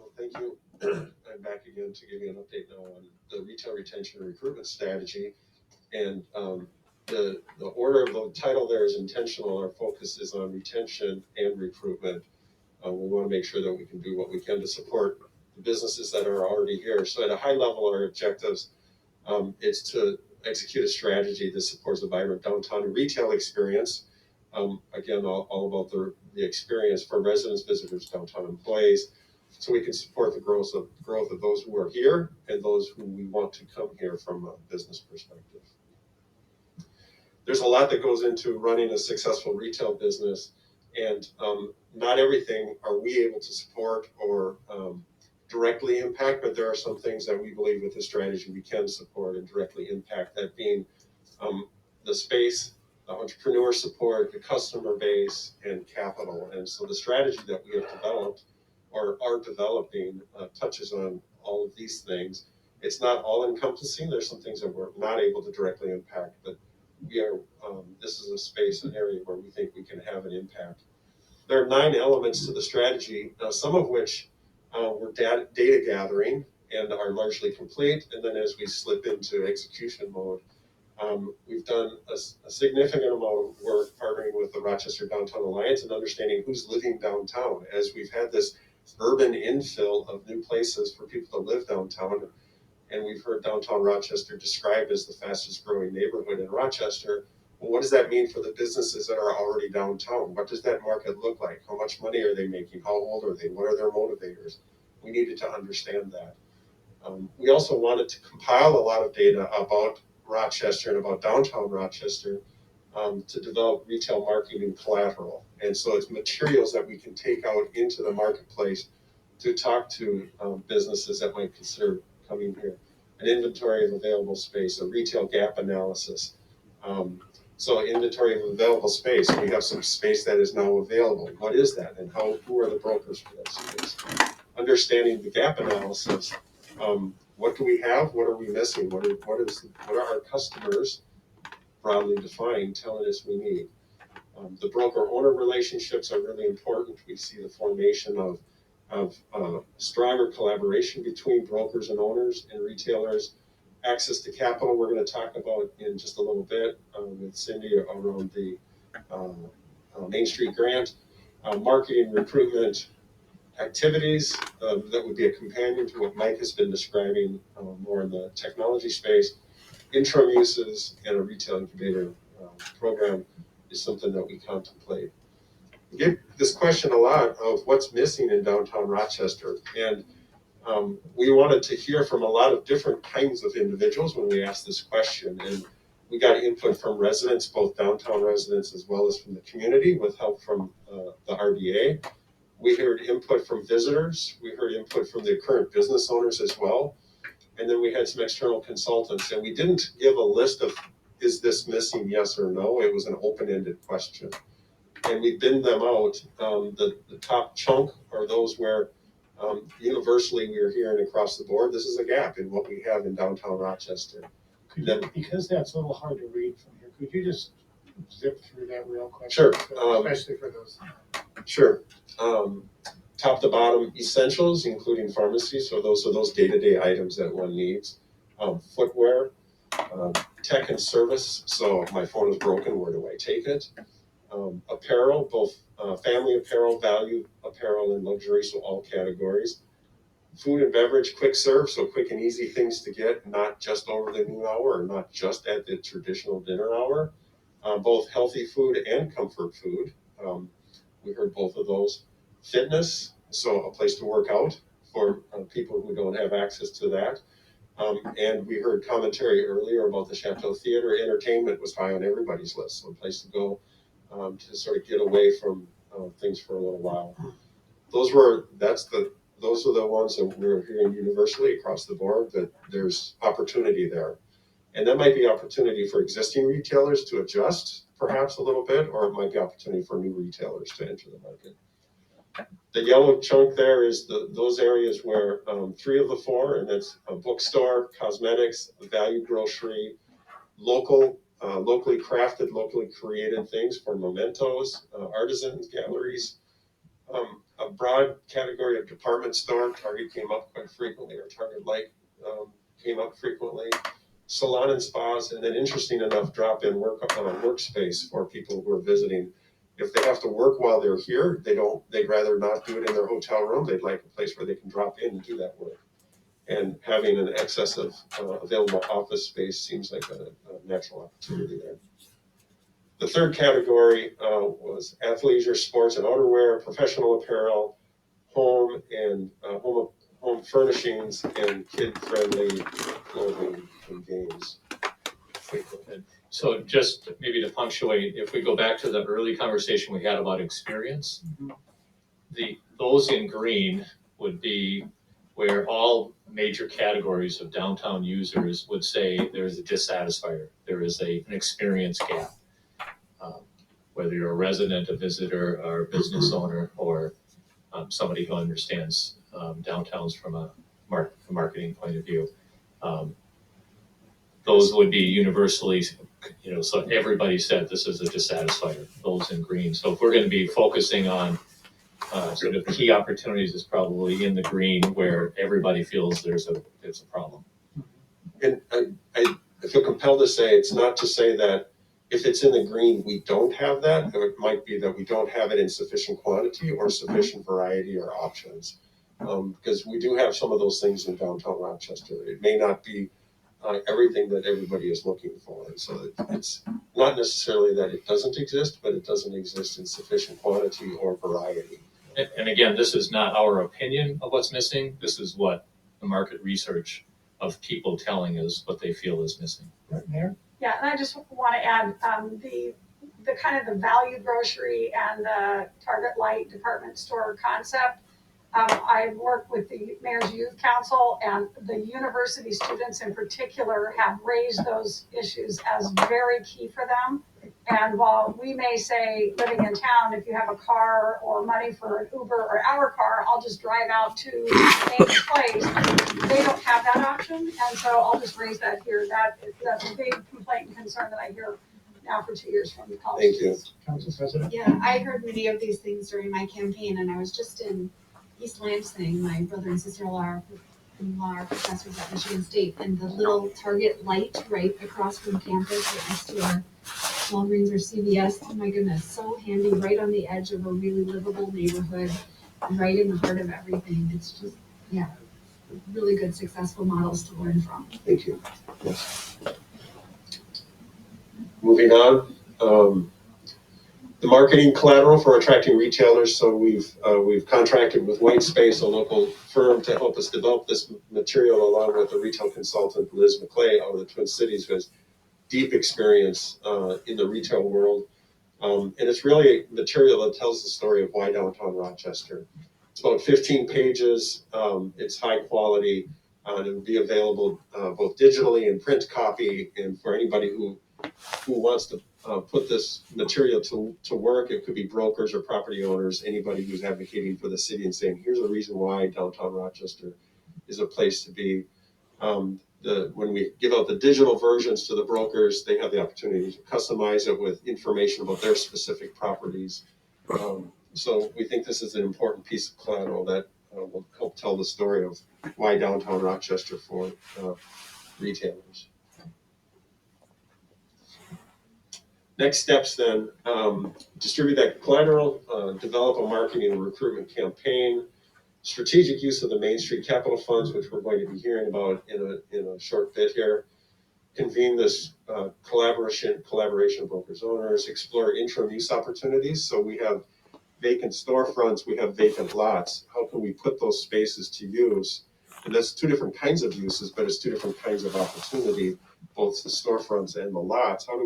Well, thank you. I'm back again to give you an update now on the retail retention and recruitment strategy. And the order of the title there is intentional. Our focus is on retention and recruitment. We want to make sure that we can do what we can to support the businesses that are already here. So at a high level, our objectives is to execute a strategy that supports a vibrant downtown retail experience. Again, all about the experience for residents, visitors, downtown employees, so we can support the growth of those who are here and those who we want to come here from a business perspective. There's a lot that goes into running a successful retail business, and not everything are we able to support or directly impact, but there are some things that we believe with the strategy we can support and directly impact, that being the space, the entrepreneur support, the customer base, and capital. And so the strategy that we have developed or are developing touches on all of these things. It's not all encompassing. There's some things that we're not able to directly impact, but we are. This is a space, an area where we think we can have an impact. There are 9 elements to the strategy, some of which we're data gathering and are largely complete. And then as we slip into execution mode, we've done a significant amount of work partnering with the Rochester Downtown Alliance and understanding who's living downtown, as we've had this urban infill of new places for people to live downtown. And we've heard downtown Rochester described as the fastest growing neighborhood in Rochester. Well, what does that mean for the businesses that are already downtown? What does that market look like? How much money are they making? How old are they? What are their motivators? We needed to understand that. We also wanted to compile a lot of data about Rochester and about downtown Rochester to develop retail marketing collateral. And so it's materials that we can take out into the marketplace to talk to businesses that might consider coming here. An inventory of available space, a retail gap analysis. So inventory of available space, we have some space that is now available. What is that, and who are the brokers for that space? Understanding the gap analysis. What do we have? What are we missing? What are our customers, broadly defined, telling us we need? The broker-owner relationships are really important. We see the formation of stronger collaboration between brokers and owners and retailers. Access to capital, we're going to talk about in just a little bit with Cindy around the Main Street grant. Marketing, recruitment activities, that would be a companion to what Mike has been describing more in the technology space. Interim uses and a retail incubator program is something that we contemplate. We get this question a lot of what's missing in downtown Rochester, and we wanted to hear from a lot of different kinds of individuals when we asked this question, and we got input from residents, both downtown residents as well as from the community, with help from the RDA. We heard input from visitors. We heard input from the current business owners as well. And then we had some external consultants, and we didn't give a list of, is this missing, yes or no? It was an open-ended question. And we binned them out. The top chunk are those where universally we are hearing across the board, this is a gap in what we have in downtown Rochester. Because that's a little hard to read from here, could you just zip through that real quick? Sure. Especially for those. Sure. Top to bottom, essentials, including pharmacy. So those are those day-to-day items that one needs. Footwear, tech and service. So my phone is broken, where do I take it? Apparel, both family apparel, value apparel, and luxury, so all categories. Food and beverage, quick serve, so quick and easy things to get, not just over the noon hour or not just at the traditional dinner hour. Both healthy food and comfort food. We heard both of those. Fitness, so a place to work out for people who don't have access to that. And we heard commentary earlier about the Chateau Theater. Entertainment was high on everybody's list, so a place to go to sort of get away from things for a little while. Those are the ones that we're hearing universally across the board, that there's opportunity there. And that might be opportunity for existing retailers to adjust perhaps a little bit, or it might be opportunity for new retailers to enter the market. The yellow chunk there is those areas where 3 of the 4, and that's a bookstore, cosmetics, value grocery, locally crafted, locally created things for mementos, artisans, galleries, a broad category of department store. Target came up quite frequently, or Target-like came up frequently. Salon and spas, and then interesting enough, drop-in workspace for people who are visiting. If they have to work while they're here, they'd rather not do it in their hotel room. They'd like a place where they can drop in and do that work. And having an excess of available office space seems like a natural opportunity there. The third category was athleisure, sports and outerwear, professional apparel, home and home furnishings, and kid-friendly clothing and games. So just maybe to punctuate, if we go back to the early conversation we had about experience, those in green would be where all major categories of downtown users would say there's a dissatisfier, there is an experience gap. Whether you're a resident, a visitor, or a business owner, or somebody who understands downtowns from a marketing point of view. Those would be universally, so everybody said this is a dissatisfier, those in green. So if we're going to be focusing on sort of key opportunities, is probably in the green where everybody feels there's a problem. And I feel compelled to say, it's not to say that if it's in the green, we don't have that. It might be that we don't have it in sufficient quantity or sufficient variety or options. Because we do have some of those things in downtown Rochester. It may not be everything that everybody is looking for. And so it's not necessarily that it doesn't exist, but it doesn't exist in sufficient quantity or variety. And again, this is not our opinion of what's missing. This is what the market research of people telling us what they feel is missing. Right, Mayor? Yeah, and I just want to add the kind of the value grocery and the Target Light department store concept. I work with the Mayor's Youth Council, and the university students in particular have raised those issues as very key for them. And while we may say, living in town, if you have a car or money for an Uber or our car, I'll just drive out to any place. They don't have that option, and so I'll just raise that here. That's a big complaint and concern that I hear now for 2 years from the college. Thank you. Council President? Yeah, I heard many of these things during my campaign, and I was just in East Lansing. My brother and sister-in-law are professors at Michigan State, and the little Target Light right across from campus, right next to our Walgreens or CVS. Oh my goodness, so handy, right on the edge of a really livable neighborhood, right in the heart of everything. It's just, yeah, really good, successful models to learn from. Thank you. Yes. Moving on, the marketing collateral for attracting retailers. So we've contracted with Whitespace, a local firm, to help us develop this material, along with the retail consultant Liz McClay out of the Twin Cities, who has deep experience in the retail world. And it's really material that tells the story of why downtown Rochester. It's about 15 pages. It's high quality. And it will be available both digitally and print copy. And for anybody who wants to put this material to work, it could be brokers or property owners, anybody who's advocating for the city and saying, here's a reason why downtown Rochester is a place to be. When we give out the digital versions to the brokers, they have the opportunity to customize it with information about their specific properties. So we think this is an important piece of collateral that will help tell the story of why downtown Rochester for retailers. Next steps then, distribute that collateral, develop a marketing and recruitment campaign, strategic use of the Main Street capital funds, which we're going to be hearing about in a short bit here, convene this collaboration of brokers owners, explore interim use opportunities. So we have vacant storefronts, we have vacant lots. How can we put those spaces to use? And that's two different kinds of uses, but it's two different kinds of opportunity, both the storefronts and the lots. How do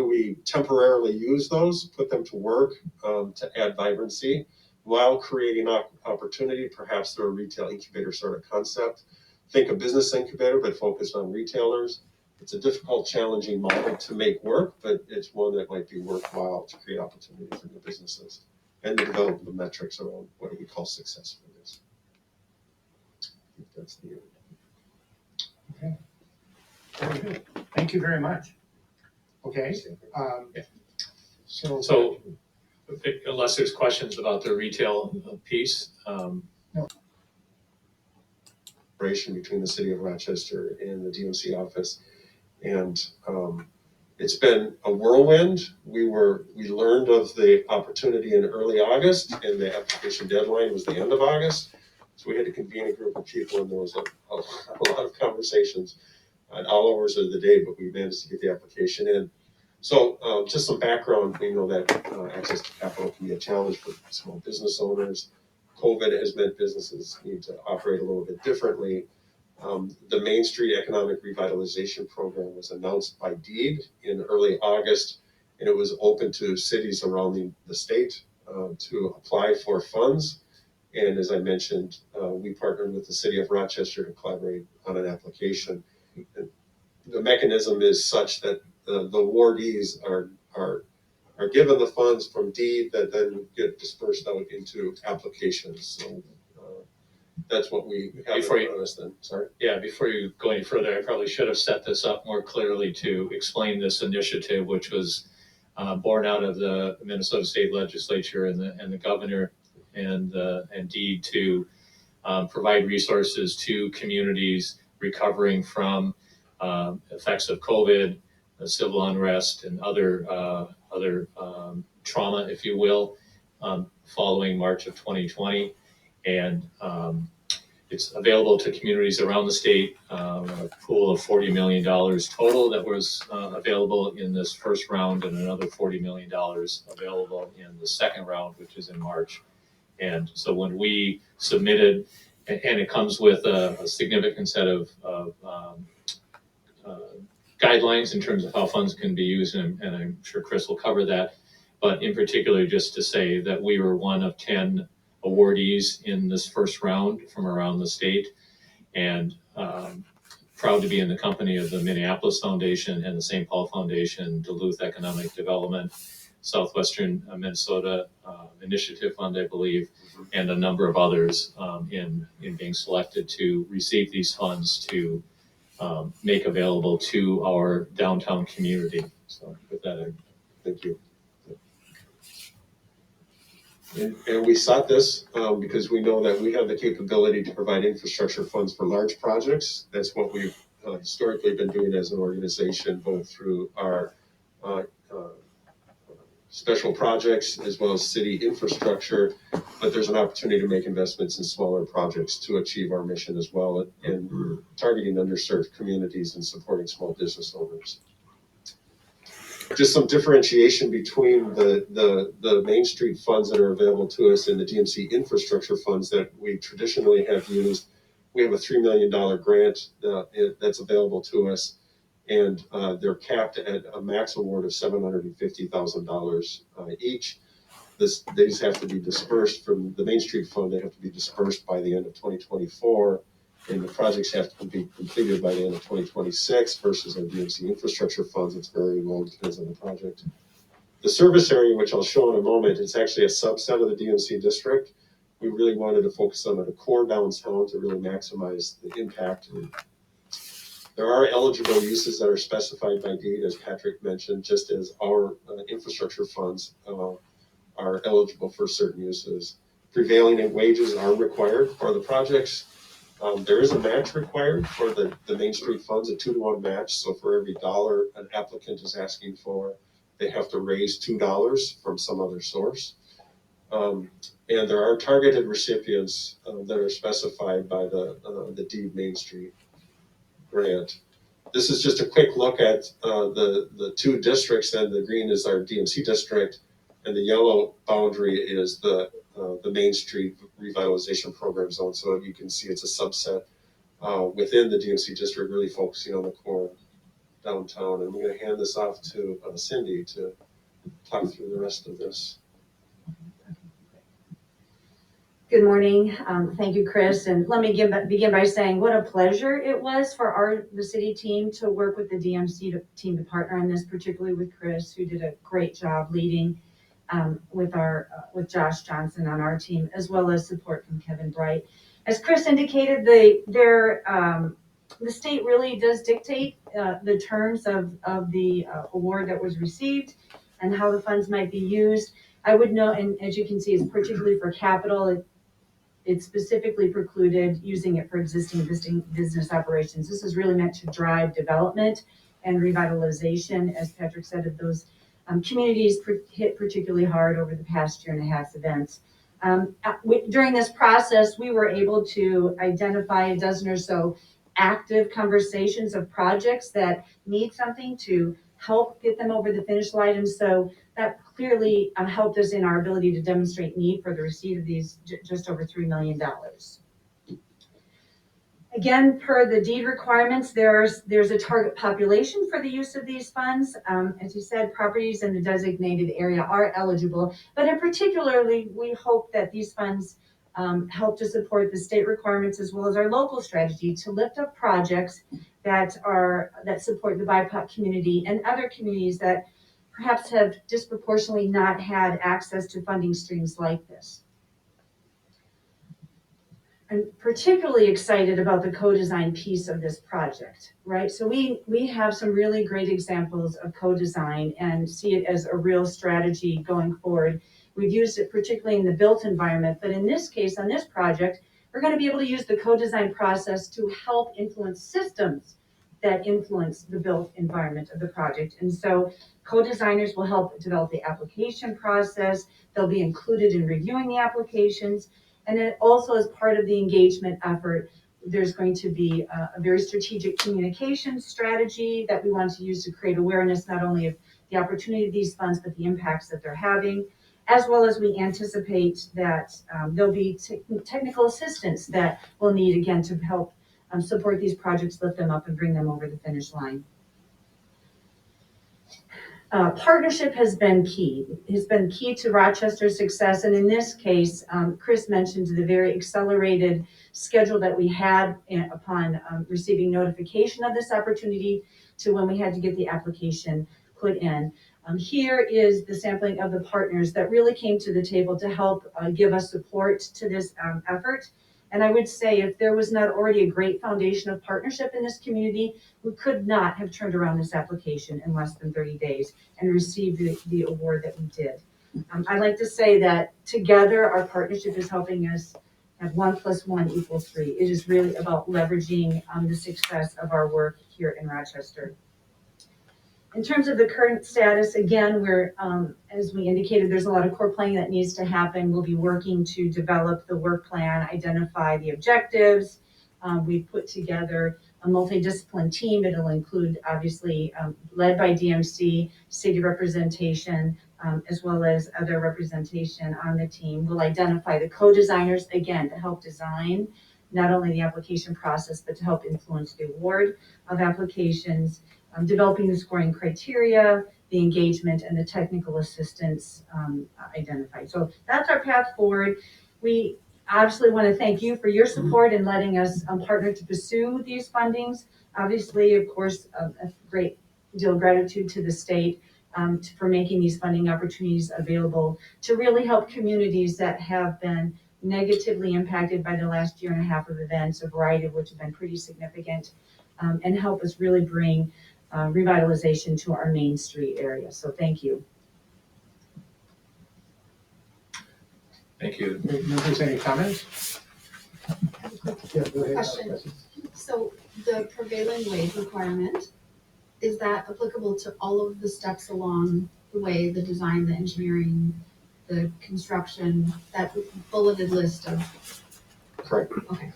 we temporarily use those, put them to work to add vibrancy, while creating opportunity, perhaps through a retail incubator sort of concept? Think a business incubator, but focused on retailers. It's a difficult, challenging model to make work, but it's one that might be worthwhile to create opportunity for new businesses and to develop the metrics around what do we call success for this. I think that's the end. Okay. Very good. Thank you very much. Okay. So unless there's questions about the retail piece, Between the city of Rochester and the DMC office. And it's been a whirlwind. We learned of the opportunity in early August, and the application deadline was the end of August. So we had to convene a group of people, and there was a lot of conversations at all hours of the day, but we managed to get the application in. So just some background, we know that access to capital can be a challenge for small business owners. COVID has meant businesses need to operate a little bit differently. The Main Street Economic Revitalization Program was announced by deed in early August, and it was open to cities around the state to apply for funds. And as I mentioned, we partnered with the city of Rochester to collaborate on an application. And the mechanism is such that the awardees are given the funds from deed that then get dispersed out into applications. So that's what we have in front of us then. Sorry. Yeah, before you go any further, I probably should have set this up more clearly to explain this initiative, which was born out of the Minnesota State Legislature and the governor and deed to provide resources to communities recovering from effects of COVID, civil unrest, and other trauma, if you will, following March of 2020. And it's available to communities around the state, a pool of $40 million total that was available in this first round, and another $40 million available in the second round, which is in March. And so when we submitted, and it comes with a significant set of guidelines in terms of how funds can be used, and I'm sure Chris will cover that. But in particular, just to say that we were one of 10 awardees in this first round from around the state, and proud to be in the company of the Minneapolis Foundation and the St. Paul Foundation, Duluth Economic Development, Southwestern Minnesota Initiative Fund, I believe, and a number of others in being selected to receive these funds to make available to our downtown community. So with that, I Thank you. And we sought this because we know that we have the capability to provide infrastructure funds for large projects. That's what we've historically been doing as an organization, both through our special projects as well as city infrastructure. But there's an opportunity to make investments in smaller projects to achieve our mission as well, and targeting underserved communities and supporting small business owners. Just some differentiation between the Main Street funds that are available to us and the DMC infrastructure funds that we traditionally have used. We have a $3 million grant that's available to us, and they're capped at a max award of $750,000 each. These have to be dispersed from the Main Street fund. They have to be dispersed by the end of 2024. And the projects have to be completed by the end of 2026 versus our DMC infrastructure funds. It's very low, depends on the project. The service area, which I'll show in a moment, it's actually a subset of the DMC district. We really wanted to focus on the core downtown to really maximize the impact. There are eligible uses that are specified by deed, as Patrick mentioned, just as our infrastructure funds are eligible for certain uses. Prevailing wages are required for the projects. There is a match required for the Main Street funds, a 2-to-1 match. So for every dollar an applicant is asking for, they have to raise $2 from some other source. And there are targeted recipients that are specified by the deed Main Street grant. This is just a quick look at the two districts, and the green is our DMC district, and the yellow boundary is the Main Street Revitalization Program zone. So you can see it's a subset within the DMC district, really focusing on the core downtown. And I'm going to hand this off to Cindy to talk through the rest of this. Good morning. Thank you, Chris. And let me begin by saying what a pleasure it was for the city team to work with the DMC team to partner on this, particularly with Chris, who did a great job leading with Josh Johnson on our team, as well as support from Kevin Bright. As Chris indicated, the state really does dictate the terms of the award that was received and how the funds might be used. I would note, and as you can see, it's particularly for capital, it's specifically precluded using it for existing business operations. This is really meant to drive development and revitalization, as Patrick said, of those communities hit particularly hard over the past year and a half's events. During this process, we were able to identify a dozen or so active conversations of projects that need something to help get them over the finish line. And so that clearly helped us in our ability to demonstrate need for the receipt of these just over $3 million. Again, per the deed requirements, there's a target population for the use of these funds. As you said, properties in the designated area are eligible, but in particularly, we hope that these funds help to support the state requirements as well as our local strategy to lift up projects that support the BIPOC community and other communities that perhaps have disproportionately not had access to funding streams like this. I'm particularly excited about the co-design piece of this project, right? So we have some really great examples of co-design and see it as a real strategy going forward. We've used it particularly in the built environment, but in this case, on this project, we're going to be able to use the co-design process to help influence systems that influence the built environment of the project. And so co-designers will help develop the application process. They'll be included in reviewing the applications. And then also as part of the engagement effort, there's going to be a very strategic communication strategy that we want to use to create awareness not only of the opportunity of these funds, but the impacts that they're having, as well as we anticipate that there'll be technical assistance that we'll need again to help support these projects, lift them up and bring them over the finish line. Partnership has been key to Rochester's success. And in this case, Chris mentioned the very accelerated schedule that we had upon receiving notification of this opportunity to when we had to get the application put in. Here is the sampling of the partners that really came to the table to help give us support to this effort. And I would say if there was not already a great foundation of partnership in this community, we could not have turned around this application in less than 30 days and received the award that we did. I like to say that together our partnership is helping us have 1 + 1 = 3. It is really about leveraging the success of our work here in Rochester. In terms of the current status, again, we're, as we indicated, there's a lot of core planning that needs to happen. We'll be working to develop the work plan, identify the objectives. We've put together a multidisciplinary team. It'll include, obviously, led by DMC, city representation, as well as other representation on the team. We'll identify the co-designers, again, to help design not only the application process, but to help influence the award of applications. Developing the scoring criteria, the engagement, and the technical assistance identified. So that's our path forward. We obviously want to thank you for your support in letting us partner to pursue these fundings. Obviously, of course, a great deal of gratitude to the state for making these funding opportunities available to really help communities that have been negatively impacted by the last year and a half of events, a variety of which have been pretty significant, and help us really bring revitalization to our Main Street area. So thank you. Thank you. Members, any comments? I have a quick Yeah, go ahead. question. So the prevailing wage requirement, is that applicable to all of the steps along the way, the design, the engineering, the construction, that bulleted list of? Correct. Okay.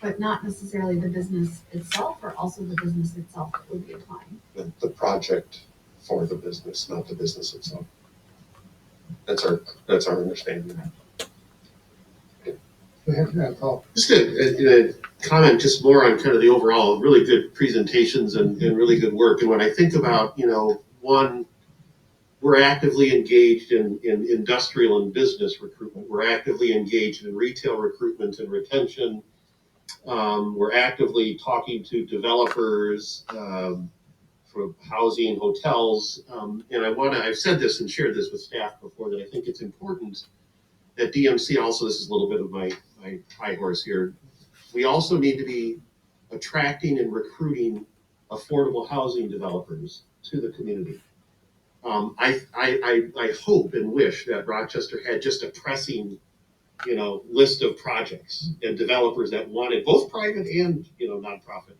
But not necessarily the business itself, or also the business itself that would be applying? The project for the business, not the business itself. That's our understanding. Go ahead, Paul. Just a comment, just more on kind of the overall really good presentations and really good work. And when I think about, one, we're actively engaged in industrial and business recruitment. We're actively engaged in retail recruitment and retention. We're actively talking to developers for housing, hotels. And I've said this and shared this with staff before, that I think it's important that DMC also, this is a little bit of my high horse here, we also need to be attracting and recruiting affordable housing developers to the community. I hope and wish that Rochester had just a pressing, list of projects and developers that wanted, both private and, nonprofit,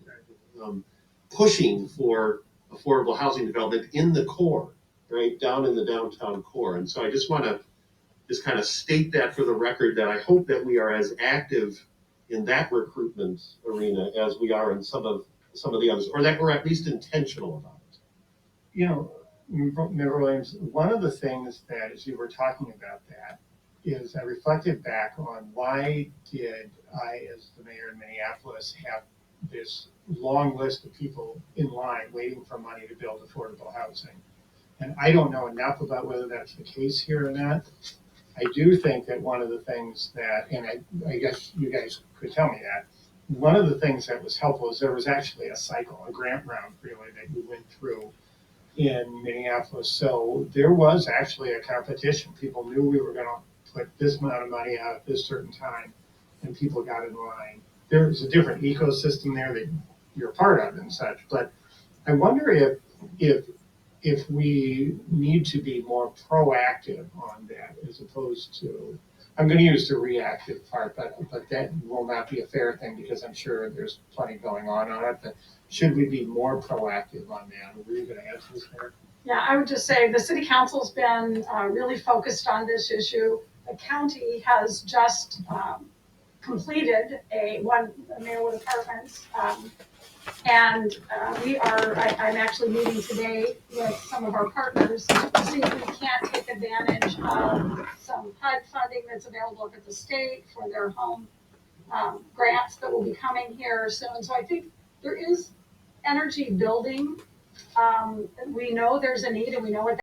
pushing for affordable housing development in the core, right, down in the downtown core. And so I just want to just kind of state that for the record, that I hope that we are as active in that recruitment arena as we are in some of the others, or that we're at least intentional about it. Mayor Williams, one of the things that, as you were talking about that, is I reflected back on why did I, as the mayor in Minneapolis, have this long list of people in line waiting for money to build affordable housing. And I don't know enough about whether that's the case here or not. I do think that one of the things that, and I guess you guys could tell me that, one of the things that was helpful is there was actually a cycle, a grant round really, that we went through in Minneapolis. So there was actually a competition. People knew we were going to put this amount of money out at this certain time, and people got in line. There's a different ecosystem there that you're part of and such, but I wonder if we need to be more proactive on that as opposed to, I'm going to use the reactive part, but that will not be a fair thing because I'm sure there's plenty going on it. But should we be more proactive on that? Were you going to answer this, Mayor? Yeah, I would just say the city council's been really focused on this issue. The county has just completed a Mayorwood Apartments. And I'm actually meeting today with some of our partners to see if we can't take advantage of some HUD funding that's available up at the state for their home grants that will be coming here soon. So I think there is energy building. We know there's a need and we know what